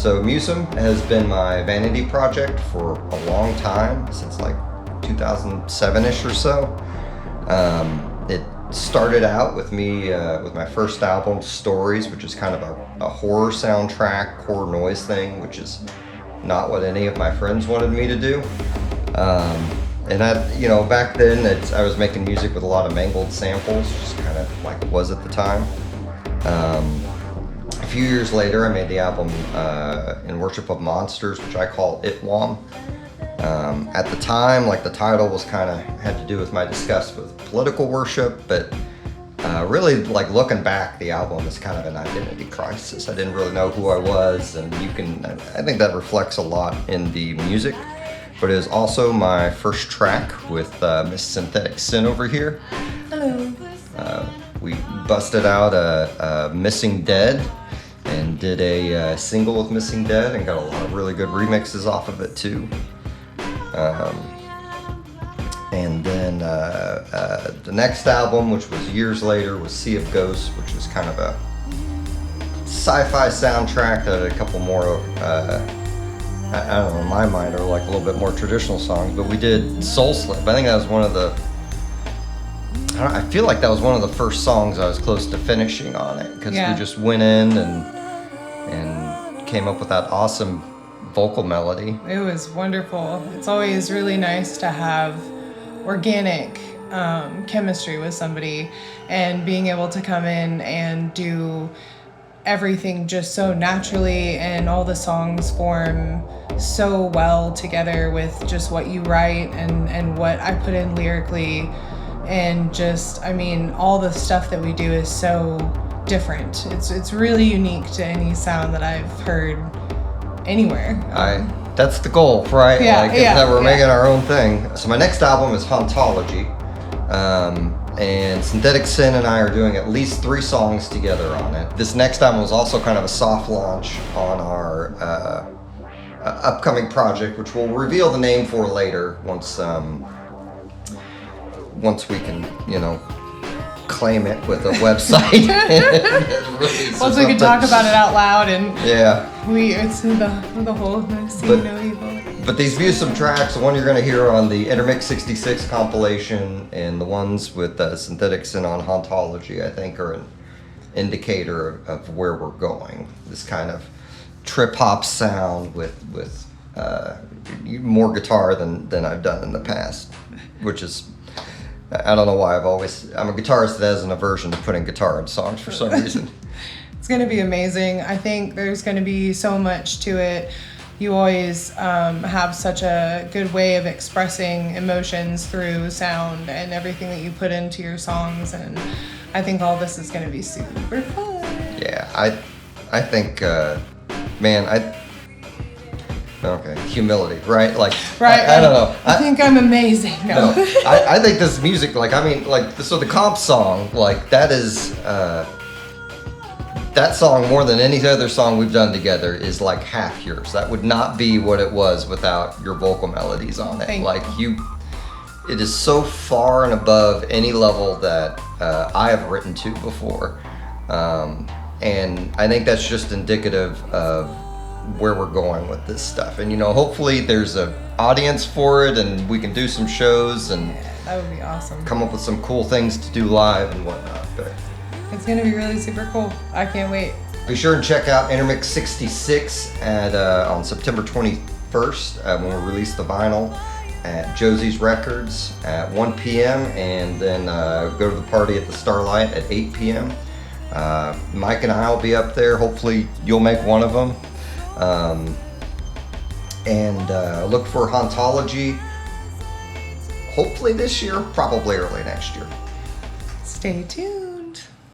So Musum has been my vanity project for a long time, since like 2007-ish or so. It started out with me with my first album, Stories, which is kind of a horror soundtrack, horror noise thing, which is not what any of my friends wanted me to do. And back then I was making music with a lot of mangled samples, just kind of like it was at the time. A few years later, I made the album In Worship of Monsters, which I call Itwam. At the time, like the title was kind of had to do with my disgust with political worship, but really, like looking back, the album is kind of an identity crisis. I didn't really know who I was, and I think that reflects a lot in the music. But it is also my first track with Miss Synthetic Sin over here. Hello. We busted out a Missing Dead and did a single with Missing Dead and got a lot of really good remixes off of it too. And then the next album, which was years later, was Sea of Ghosts, which was kind of a sci-fi soundtrack that had a couple more, I don't know, in my mind, are like a little bit more traditional songs. But we did Soul Slip. I think that was one of the, I feel like that was one of the first songs I was close to finishing on it, because we just went in and came up with that awesome vocal melody. It was wonderful. It's always really nice to have organic chemistry with somebody, and being able to come in and do everything just so naturally, and all the songs form so well together with just what you write and what I put in lyrically, and just, I mean, all the stuff that we do is so different. It's really unique to any sound that I've heard anywhere. That's the goal, right? That we're making our own thing. So my next album is Hauntology, and Synthetic Sin and I are doing at least 3 songs together on it. This next album was also kind of a soft launch on our upcoming project, which we'll reveal the name for later once we can, claim it with a website. Once we can talk about it out loud, and it's the whole see no evil. But these Musum tracks, the one you're going to hear on the Intermix 66 compilation, and the ones with Synthetic Sin on Hauntology, I think are an indicator of where we're going. This kind of trip hop sound with more guitar than I've done in the past, which is, I don't know why I'm a guitarist that has an aversion to putting guitar in songs for some reason. It's going to be amazing. I think there's going to be so much to it. You always have such a good way of expressing emotions through sound and everything that you put into your songs, and I think all this is going to be super fun. Yeah, I think, humility, right? Like, right. I don't know. I think I'm amazing. No. I think this music, so the comp song, that is, that song, more than any other song we've done together, is like half yours. That would not be what it was without your vocal melodies on it. It is so far and above any level that I have written to before. And I think that's just indicative of where we're going with this stuff. And, hopefully there's an audience for it, and we can do some shows and that would be awesome. Come up with some cool things to do live and whatnot. But it's going to be really super cool. I can't wait. Be sure and check out Intermix 66 on September 21st when we release the vinyl at Josie's Records at 1 p.m. and then go to the party at the Starlight at 8 p.m. Mike and I will be up there. Hopefully you'll make one of them. And look for Hauntology hopefully this year, probably early next year. Stay tuned.